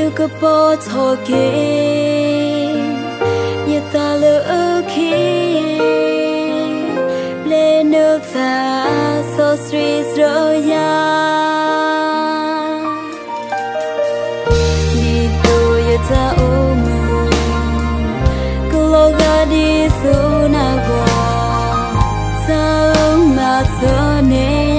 điều có bỏ thọ kê như ta lỡ khi lên nước ta so sri rồi ya đi tôi ta ôm cô ga đi su na go sao mà cho nên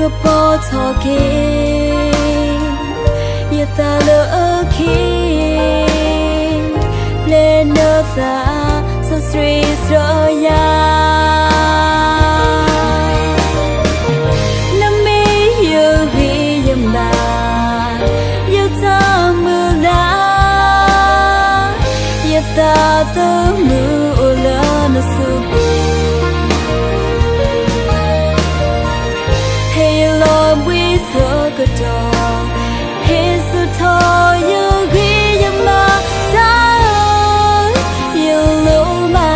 có bỏ thọ kê như ta lỡ khi lên nước ta so sri rồi ya năm mi yêu vì yếm bà yêu ta mưa lá yêu ta tơ mưa lỡ nó sụp we so good dog his so tall you agree you ma sa you know my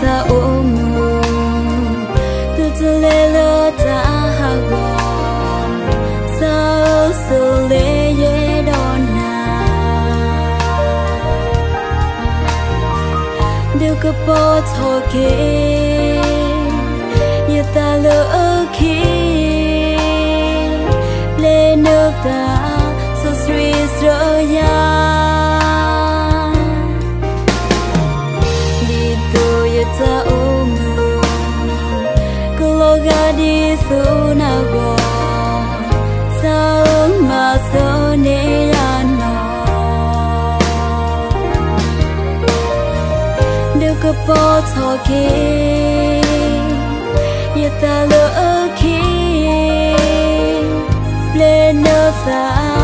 ta ôm tu lê lơ ta ha go sao sự lê ye đón na điều có bỏ thọ kê như ta lỡ khi lên nước ta so sri rồi ya ta ôm cô ga đi su na go sao mà sao nên nó điều có bỏ thọ kê như ta lỡ khi lên nước ta